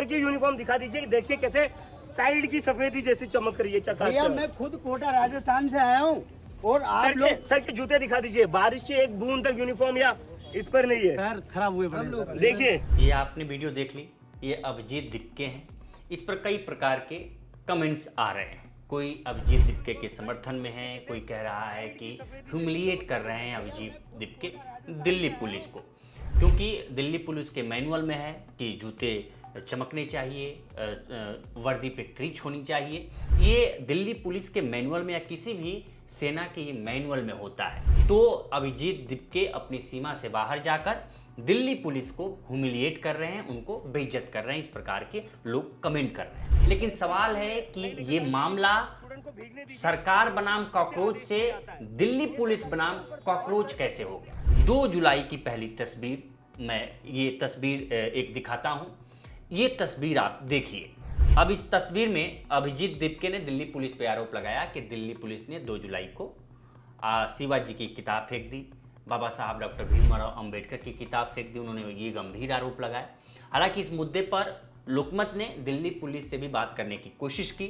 Sir की uniform दिखा दीजिए, देखिए कैसे टाइड की सफेदी जैसी चमक रही है चकाचक। भैया मैं खुद कोटा राजस्थान से आया हूँ और आप लोग सर के जूते दिखा दीजिए, बारिश की एक बूंद तक यूनिफॉर्म या इस पर नहीं है, पैर खराब हुए पड़े। देखिए। ये आपने वीडियो देख ली, ये अभिजीत दीपके हैं। इस पर कई प्रकार के कमेंट्स आ रहे हैं। कोई अभिजीत दीपके के समर्थन में है, कोई कह रहा है कि ह्यूमिलिएट कर रहे हैं अभिजीत दीपके दिल्ली पुलिस को, क्योंकि दिल्ली पुलिस के मैनुअल में है कि जूते चमकने चाहिए, वर्दी पे क्रीच होनी चाहिए। ये दिल्ली पुलिस के मैनुअल में या किसी भी सेना के मैनुअल में होता है। तो अभिजीत दीपके अपनी सीमा से बाहर जाकर दिल्ली पुलिस को ह्यूमिलिएट कर रहे हैं, उनको बेइज्जत कर रहे हैं, इस प्रकार के लोग कमेंट कर रहे हैं। लेकिन सवाल है कि ये मामला सरकार बनाम कॉकरोच से दिल्ली पुलिस बनाम कॉकरोच कैसे हो गया। 2 जुलाई की पहली तस्वीर, मैं ये तस्वीर एक दिखाता हूं। ये तस्वीर आप देखिए। अब इस तस्वीर में अभिजीत दीपके ने दिल्ली पुलिस पे आरोप लगाया कि दिल्ली पुलिस ने 2 जुलाई को शिवाजी की किताब फेंक दी, बाबा साहब डॉक्टर भीमराव अंबेडकर की किताब फेंक दी। उन्होंने ये गंभीर आरोप लगाया। हालांकि इस मुद्दे पर लोकमत ने दिल्ली पुलिस से भी बात करने की कोशिश की,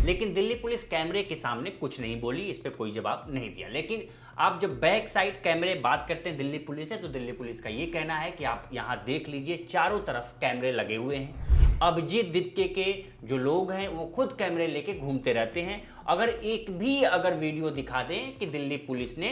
लेकिन दिल्ली पुलिस कैमरे के सामने कुछ नहीं बोली, इस पर कोई जवाब नहीं दिया। लेकिन आप जब बैक साइड कैमरे बात करते हैं दिल्ली पुलिस से, तो दिल्ली पुलिस का ये कहना है कि आप यहाँ देख लीजिए, चारों तरफ कैमरे लगे हुए हैं। अभिजीत दीपके के जो लोग हैं वो खुद कैमरे लेके घूमते रहते हैं। अगर एक भी वीडियो दिखा दें कि दिल्ली पुलिस ने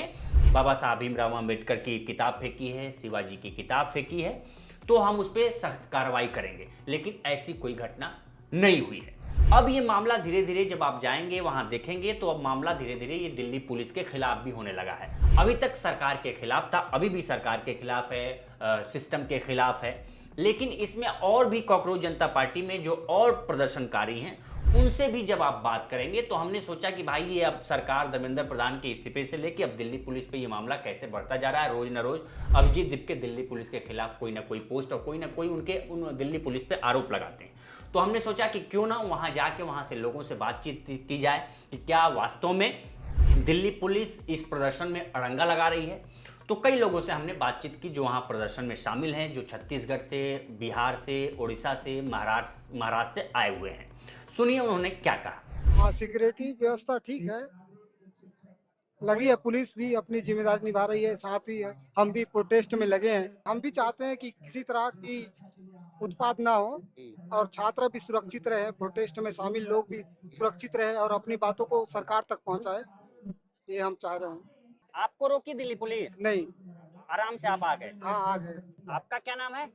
बाबा साहब भीमराव अंबेडकर की किताब फेंकी है, शिवाजी की किताब फेंकी है, तो हम उस पर सख्त कार्रवाई करेंगे। लेकिन ऐसी कोई घटना नहीं हुई है। अब ये मामला धीरे धीरे जब आप जाएंगे वहां देखेंगे, तो अब मामला धीरे धीरे ये दिल्ली पुलिस के खिलाफ भी होने लगा है। अभी तक सरकार के खिलाफ था, अभी भी सरकार के खिलाफ है, सिस्टम के खिलाफ है। लेकिन इसमें और भी कॉकरोच जनता पार्टी में जो और प्रदर्शनकारी हैं, उनसे भी जब आप बात करेंगे, तो हमने सोचा कि भाई ये अब सरकार धर्मेंद्र प्रधान के इस्तीफे से लेके अब दिल्ली पुलिस पे ये मामला कैसे बढ़ता जा रहा है। रोज न रोज अभिजीत दीपके दिल्ली पुलिस के खिलाफ कोई ना कोई पोस्ट और कोई ना कोई उन दिल्ली पुलिस पे आरोप लगाते हैं। तो हमने सोचा कि क्यों ना वहाँ जाके वहाँ से लोगों से बातचीत की जाए कि क्या वास्तव में दिल्ली पुलिस इस प्रदर्शन में अड़ंगा लगा रही है। तो कई लोगों से हमने बातचीत की जो वहाँ प्रदर्शन में शामिल हैं, जो छत्तीसगढ़ से, बिहार से, उड़ीसा से, महाराष्ट्र से आए हुए हैं। सुनिए उन्होंने क्या कहा। हाँ, सिक्योरिटी व्यवस्था ठीक है, लगी है, पुलिस भी अपनी जिम्मेदारी निभा रही है, साथ ही हम भी प्रोटेस्ट में लगे हैं। हम भी चाहते हैं कि किसी तरह की उत्पात ना हो और छात्र भी सुरक्षित रहे, प्रोटेस्ट में शामिल लोग भी सुरक्षित रहे और अपनी बातों को सरकार तक पहुंचाए, ये हम चाह रहे हैं। आपको रोकी दिल्ली पुलिस? नहीं, आराम से आप आ गए? हाँ आ गए। आपका क्या नाम है?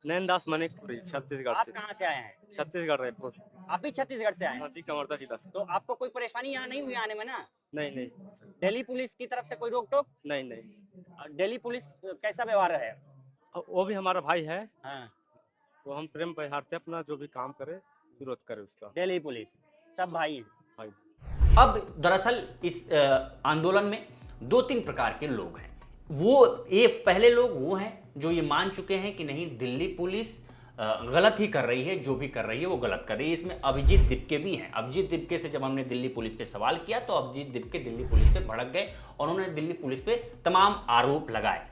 नैनदास मणिकपुरी, छत्तीसगढ़ आप से। कहाँ से आए हैं? छत्तीसगढ़ रायपुर। आप भी छत्तीसगढ़ से आए हैं? हाँ जी, कमरता जिला से। तो आपको कोई परेशानी यहाँ नहीं हुई आने में ना? नहीं नहीं दिल्ली पुलिस की तरफ से कोई रोक टोक? नहीं नहीं, दिल्ली पुलिस कैसा व्यवहार है? वो भी हमारा भाई है, हाँ, तो हम प्रेम व्यवहार से अपना जो भी काम करे विरोध करे उसका। दिल्ली पुलिस सब भाई हैं। भाई अब दरअसल इस आंदोलन में 2-3 प्रकार के लोग हैं। वो ये पहले लोग वो हैं जो ये मान चुके हैं कि नहीं, दिल्ली पुलिस गलत ही कर रही है, जो भी कर रही है वो गलत कर रही है। इसमें अभिजीत दीपके भी हैं। अभिजीत दीपके से जब हमने दिल्ली पुलिस पे सवाल किया, तो अभिजीत दीपके दिल्ली पुलिस पे भड़क गए और उन्होंने दिल्ली पुलिस पे तमाम आरोप लगाए।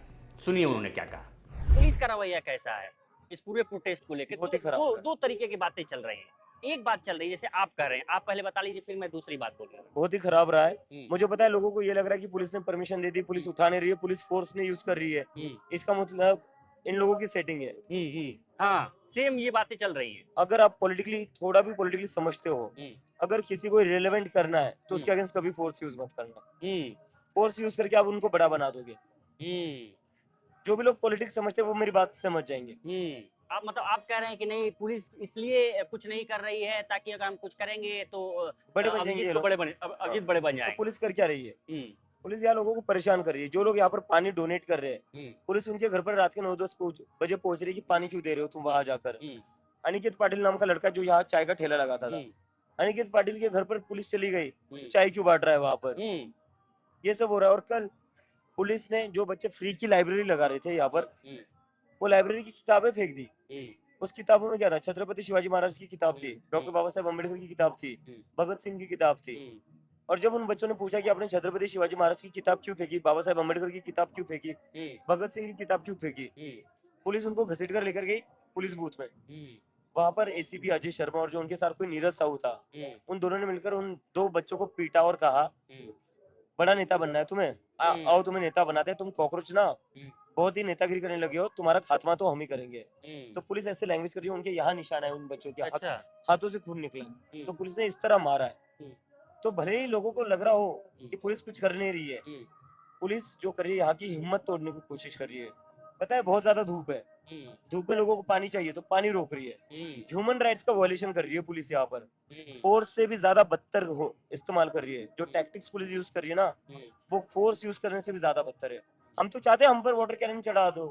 सुनिए उन्होंने क्या कहा। पुलिस का रवैया कैसा है इस पूरे प्रोटेस्ट को लेकर? बहुत ही खराब। दो तरीके की बातें चल रही हैं। एक बात चल रही है जैसे आप कर रहे हैं, आप पहले बता लीजिए, फिर मैं दूसरी बात बोलूंगा। बहुत ही खराब रहा है। मुझे पता है लोगों को ये लग रहा है कि पुलिस ने परमिशन दे दी, पुलिस उठा नहीं रही है, पुलिस फोर्स ने यूज कर रही है। इसका मतलब इन लोगों की सेटिंग है। हाँ, सेम ये बातें चल रही हैं। अगर आप पॉलिटिकली थोड़ा भी पॉलिटिकली समझते हो, अगर किसी को रिलेवेंट करना है तो उसके अगेंस्ट कभी फोर्स यूज मत करना। फोर्स यूज करके आप उनको बड़ा बना दोगे। जो भी लोग पॉलिटिक्स समझते हैं वो मेरी बात समझ जाएंगे। आप मतलब आप कह रहे हैं कि नहीं, पुलिस इसलिए कुछ नहीं कर रही है ताकि अगर हम कुछ करेंगे तो बड़े बन जाएंगे ये लोग। अभिजीत बड़े बन तो जाएंगे। पुलिस कर क्या रही है? पुलिस यहाँ लोगों को परेशान कर रही है। जो लोग यहाँ पर पानी डोनेट कर रहे हैं, पुलिस उनके घर पर रात के 9-10 बजे पहुंच रही है कि पानी क्यों दे रहे हो तुम वहां जाकर। अनिकेत पाटिल नाम का लड़का जो यहाँ चाय का ठेला लगाता था, अनिकेत पाटिल के घर पर पुलिस चली गई, तो चाय क्यों बांट रहा है वहां पर? ये सब हो रहा है। और कल पुलिस ने जो बच्चे फ्री की लाइब्रेरी लगा रहे थे यहाँ पर, वो लाइब्रेरी की किताबें फेंक दी। उस किताबों में क्या था? छत्रपति शिवाजी महाराज की किताब थी, डॉक्टर बाबा साहेब अम्बेडकर की किताब थी, भगत सिंह की किताब थी। और जब उन बच्चों ने पूछा कि आपने छत्रपति शिवाजी महाराज की किताब क्यों फेंकी, बाबा साहेब अम्बेडकर की किताब क्यों फेंकी, भगत सिंह की किताब क्यों फेंकी, पुलिस उनको घसीट कर लेकर गई पुलिस बूथ में। वहां पर एसीपी अजय शर्मा और जो उनके साथ कोई नीरज साहू था, उन दोनों ने मिलकर उन 2 बच्चों को पीटा और कहा बड़ा नेता बनना है तुम्हें, आओ तुम्हें नेता बनाते हैं, तुम कॉकरोच ना बहुत ही नेतागिरी करने लगे हो, तुम्हारा खात्मा तो हम ही करेंगे। तो पुलिस ऐसे लैंग्वेज कर रही है, उनके यहाँ निशाना है, उन बच्चों के अच्छा। हाथों से खून निकला, तो पुलिस ने इस तरह मारा है। तो भले ही लोगों को लग रहा हो कि पुलिस कुछ कर नहीं रही है, पुलिस जो कर रही है यहाँ की हिम्मत तोड़ने की कोशिश कर रही है। पता है बहुत ज्यादा धूप है, धूप में लोगों को पानी चाहिए तो पानी रोक रही है, ह्यूमन राइट्स का वॉयलेशन कर रही है पुलिस यहाँ पर, फोर्स से भी ज्यादा बदतर हो इस्तेमाल कर रही है। जो टैक्टिक्स पुलिस यूज कर रही है ना, वो फोर्स यूज करने से भी ज्यादा बदतर है। हम तो चाहते हैं हम पर वाटर कैनन चढ़ा दो,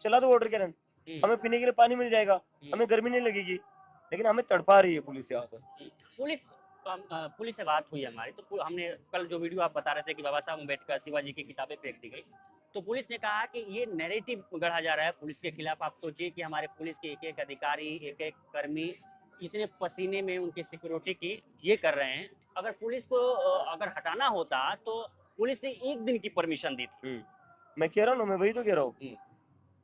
चला दो वाटर कैनन, हमें पीने के लिए पानी मिल जाएगा, हमें गर्मी नहीं लगेगी, लेकिन हमें तड़पा रही है पुलिस यहाँ पर। पुलिस से बात हुई हमारी, तो हमने कल जो वीडियो आप बता रहे थे कि बाबा साहब अम्बेडकर शिवाजी की किताबें फेंक दी गई, तो पुलिस ने कहा कि ये नैरेटिव गढ़ा जा रहा है पुलिस के खिलाफ। आप सोचिए कि हमारे पुलिस के एक एक अधिकारी, एक एक कर्मी इतने पसीने में उनकी सिक्योरिटी की ये कर रहे हैं। अगर पुलिस को अगर हटाना होता तो पुलिस ने 1 दिन की परमिशन दी थी। मैं कह रहा हूँ ना, मैं वही तो कह रहा हूँ,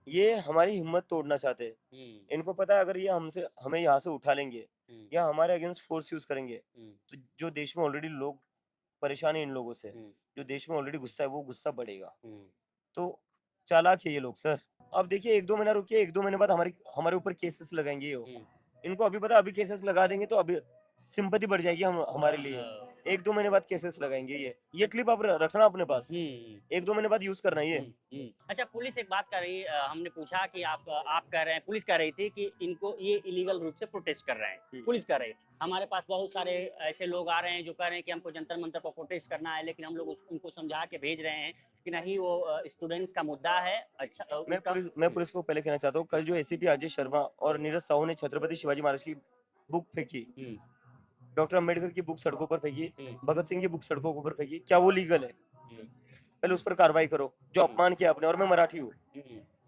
ये हमारी हिम्मत तोड़ना चाहते हैं। इनको पता है अगर ये हमें यहाँ से उठा लेंगे या हमारे अगेंस्ट फोर्स यूज करेंगे, तो जो देश में ऑलरेडी लोग परेशान है इन लोगों से, जो देश में ऑलरेडी गुस्सा है वो गुस्सा बढ़ेगा। तो चालाक है ये लोग सर। अब देखिए 1-2 महीना रुकिए, 1-2 महीने बाद हमारे ऊपर केसेस लगाएंगे ये। इनको अभी पता, अभी केसेस लगा देंगे तो अभी सिंपैथी बढ़ जाएगी हमारे लिए। 1-2 महीने बाद केसेस लगाएंगे ये क्लिप आप रखना अपने पास, 1-2 महीने बाद यूज करना ये। अच्छा, पुलिस एक बात कर रही, हमने पूछा कि आप कह रहे हैं, पुलिस कह रही थी कि इनको ये इलीगल रूप से प्रोटेस्ट कर रहे हैं। पुलिस कह रही है हमारे पास बहुत सारे ऐसे लोग आ रहे हैं जो कह रहे हैं कि हमको जंतर मंतर पर प्रोटेस्ट करना है, लेकिन हम लोग उनको समझा के भेज रहे हैं कि नहीं, वो स्टूडेंट्स का मुद्दा है। अच्छा, मैं पुलिस को पहले कहना चाहता हूँ, कल जो एसीपी अजय शर्मा और नीरज साहू ने छत्रपति शिवाजी महाराज की बुक फेंकी, डॉक्टर अम्बेडकर की बुक सड़कों पर फेंकी, भगत सिंह की बुक सड़कों पर फेंकी, क्या वो लीगल है? पहले उस पर कार्रवाई करो। जो अपमान किया आपने, और मैं मराठी हूँ,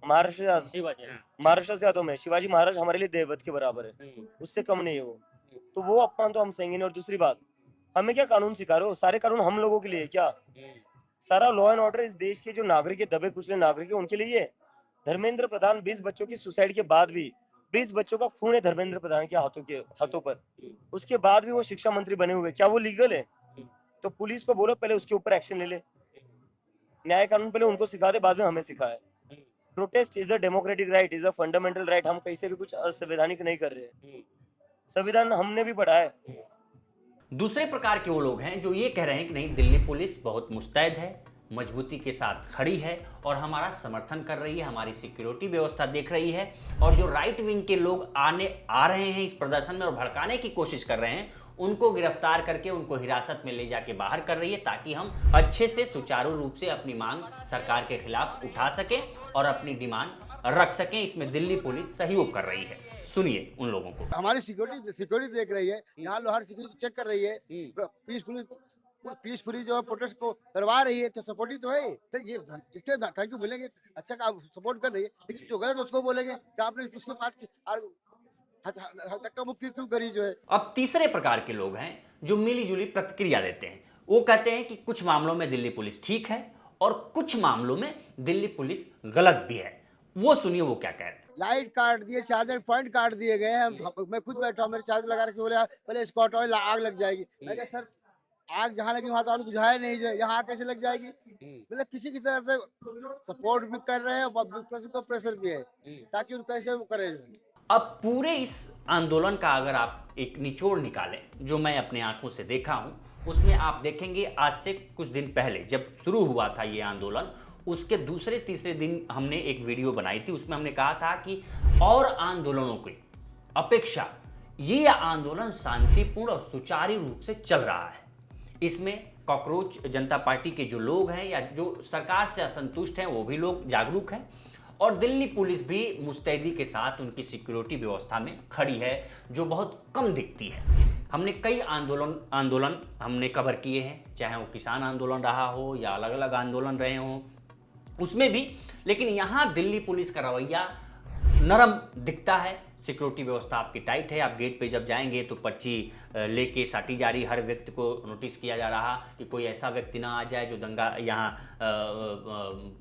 महाराष्ट्र से आता हूँ मैं, शिवाजी महाराज हमारे लिए देवत के बराबर है, उससे कम नहीं है वो। तो वो अपमान तो हम सहेंगे नहीं। और दूसरी बात, हमें क्या कानून सिखा रहे हो? सारे कानून हम लोगों के लिए क्या? सारा लॉ एंड ऑर्डर इस देश के जो नागरिक है, दबे कुचले नागरिक है, उनके लिए। धर्मेंद्र प्रधान 20 बच्चों की सुसाइड के बाद भी, 20 बच्चों का खून है धर्मेंद्र प्रधान के हाथों पर, उसके बाद भी वो शिक्षा मंत्री बने हुए, क्या वो लीगल है? तो पुलिस को बोलो पहले उसके ऊपर एक्शन ले ले। न्याय कानून पहले उनको सिखा दे, बाद में हमें सिखाए। Protest is a democratic right, is a fundamental right. हम कहीं से भी कुछ असंवैधानिक नहीं कर रहे, संविधान हमने भी पढ़ा है। दूसरे प्रकार के वो लोग हैं जो ये कह रहे हैं कि नहीं, दिल्ली पुलिस बहुत मुस्तैद है, मजबूती के साथ खड़ी है और हमारा समर्थन कर रही है, हमारी सिक्योरिटी व्यवस्था देख रही है, और जो राइट विंग के लोग आ रहे हैं इस प्रदर्शन में और भड़काने की कोशिश कर रहे हैं, उनको गिरफ्तार करके उनको हिरासत में ले जाके बाहर कर रही है, ताकि हम अच्छे से सुचारू रूप से अपनी मांग सरकार के खिलाफ उठा सकें और अपनी डिमांड रख सकें। इसमें दिल्ली पुलिस सहयोग कर रही है। सुनिए उन लोगों को। हमारी सिक्योरिटी देख रही है, यहाँ लोग हर सिक्योरिटी चेक कर रही है, पीसफुली जो प्रोटेस्ट को करवा रही है, तो सपोर्टिव तो है। तो ये इसके थैंक यू बोलेंगे, अच्छा काम सपोर्ट कर रही है, लेकिन जो गलत उसको बोलेंगे कि आपने उसके बात धक्का मुक्की क्यों करी जो है। अब तीसरे प्रकार के लोग हैं जो मिली जुली प्रतिक्रिया देते हैं। वो कहते हैं कि कुछ मामलों में दिल्ली पुलिस ठीक है और कुछ मामलों में दिल्ली पुलिस गलत भी है। वो सुनिए वो क्या कह रहे हैं। लाइट काट दिए, चार्जर पॉइंट काट दिए गए हैं। मैं खुद बैठा हूँ, मेरे चार्जर लगा रखे, बोले पहले स्कॉट ऑयल आग लग जाएगी। मैं कहा सर आग जहाँ लगी वहाँ तो आपने बुझाया नहीं, जो है यहाँ कैसे लग जाएगी? मतलब किसी की तरह से सपोर्ट भी कर रहे हैं और प्रेशर भी है, ताकि उनको कैसे वो करे। अब पूरे इस आंदोलन का अगर आप एक निचोड़ निकालें, जो मैं अपने आंखों से देखा हूं, उसमें आप देखेंगे आज से कुछ दिन पहले जब शुरू हुआ था ये आंदोलन, उसके दूसरे तीसरे दिन हमने एक वीडियो बनाई थी। उसमें हमने कहा था कि और आंदोलनों की अपेक्षा ये आंदोलन शांतिपूर्ण और सुचारू रूप से चल रहा है। इसमें कॉकरोच जनता पार्टी के जो लोग हैं या जो सरकार से असंतुष्ट हैं वो भी लोग जागरूक हैं, और दिल्ली पुलिस भी मुस्तैदी के साथ उनकी सिक्योरिटी व्यवस्था में खड़ी है, जो बहुत कम दिखती है। हमने कई आंदोलन हमने कवर किए हैं, चाहे वो किसान आंदोलन रहा हो या अलग अलग आंदोलन रहे हों, उसमें भी। लेकिन यहाँ दिल्ली पुलिस का रवैया नरम दिखता है, सिक्योरिटी व्यवस्था आपकी टाइट है। आप गेट पे जब जाएंगे तो पर्ची लेके साटी जा रही, हर व्यक्ति को नोटिस किया जा रहा कि कोई ऐसा व्यक्ति ना आ जाए जो दंगा यहाँ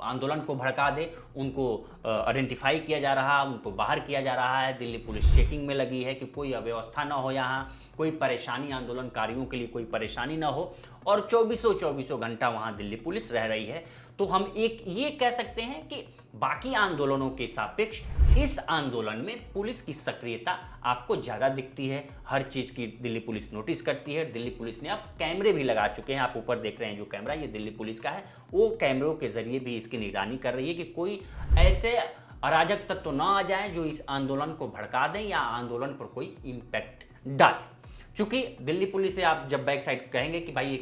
आंदोलन को भड़का दे। उनको आइडेंटिफाई किया जा रहा, उनको बाहर किया जा रहा है। दिल्ली पुलिस चेकिंग में लगी है कि कोई अव्यवस्था ना हो, यहाँ कोई परेशानी, आंदोलनकारियों के लिए कोई परेशानी ना हो। और 24 घंटा वहाँ दिल्ली पुलिस रह रही है। तो हम एक ये कह सकते हैं कि बाकी आंदोलनों के सापेक्ष इस आंदोलन में पुलिस की सक्रियता आपको ज़्यादा दिखती है। हर चीज़ की दिल्ली पुलिस नोटिस करती है। दिल्ली पुलिस ने अब कैमरे भी लगा चुके हैं। आप ऊपर देख रहे हैं जो कैमरा, ये दिल्ली पुलिस का है। वो कैमरों के जरिए भी इसकी निगरानी कर रही है कि कोई ऐसे अराजक तत्व ना आ जाए जो इस आंदोलन को भड़का दें या आंदोलन पर कोई इम्पैक्ट डालें। चूंकि दिल्ली पुलिस से आप जब बैक साइड कहेंगे कि भाई ये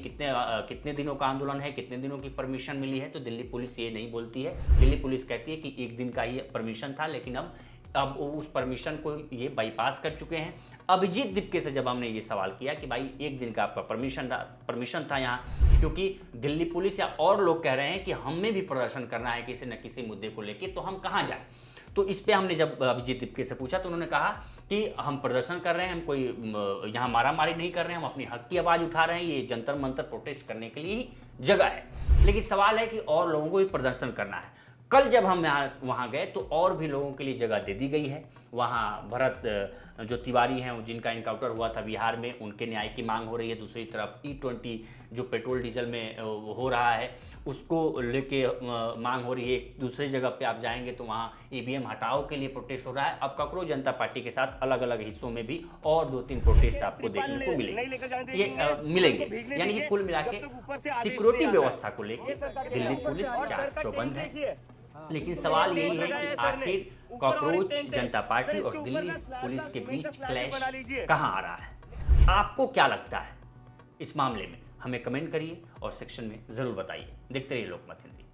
कितने दिनों का आंदोलन है, कितने दिनों की परमिशन मिली है, तो दिल्ली पुलिस ये नहीं बोलती है। दिल्ली पुलिस कहती है कि 1 दिन का ही परमिशन था, लेकिन अब उस परमिशन को ये बाईपास कर चुके हैं। अभिजीत दिप्के से जब हमने ये सवाल किया कि भाई 1 दिन का आपका परमिशन था यहाँ, क्योंकि दिल्ली पुलिस या और लोग कह रहे हैं कि हमें भी प्रदर्शन करना है किसी न किसी मुद्दे को लेके, तो हम कहाँ जाएं। तो इस पे हमने जब अभिजीत दिप्के से पूछा तो उन्होंने कहा कि हम प्रदर्शन कर रहे हैं, हम कोई यहाँ मारामारी नहीं कर रहे हैं, हम अपनी हक की आवाज़ उठा रहे हैं। ये जंतर मंतर प्रोटेस्ट करने के लिए ही जगह है। लेकिन सवाल है कि और लोगों को भी प्रदर्शन करना है। कल जब हम वहाँ गए तो और भी लोगों के लिए जगह दे दी गई है। वहाँ भरत जो तिवारी हैं, जिनका इनकाउंटर हुआ था बिहार में, उनके न्याय की मांग हो रही है। दूसरी तरफ E20 जो पेट्रोल डीजल में हो रहा है, उसको लेके मांग हो रही है। दूसरी जगह पे आप जाएंगे तो वहाँ EVM हटाओ के लिए प्रोटेस्ट हो रहा है। अब कॉकरोच जनता पार्टी के साथ अलग अलग हिस्सों में भी और 2-3 प्रोटेस्ट आपको देखने को मिलेंगे। ये मिलेंगे, यानी कि कुल मिला के सिक्योरिटी व्यवस्था को लेकर दिल्ली पुलिस चाक चौबंद है। लेकिन सवाल यही है कि आखिर कॉकरोच जनता पार्टी और दिल्ली पुलिस के बीच क्लैश कहां आ रहा है। आपको क्या लगता है इस मामले में? हमें कमेंट करिए और सेक्शन में जरूर बताइए। देखते रहिए लोकमत हिंदी।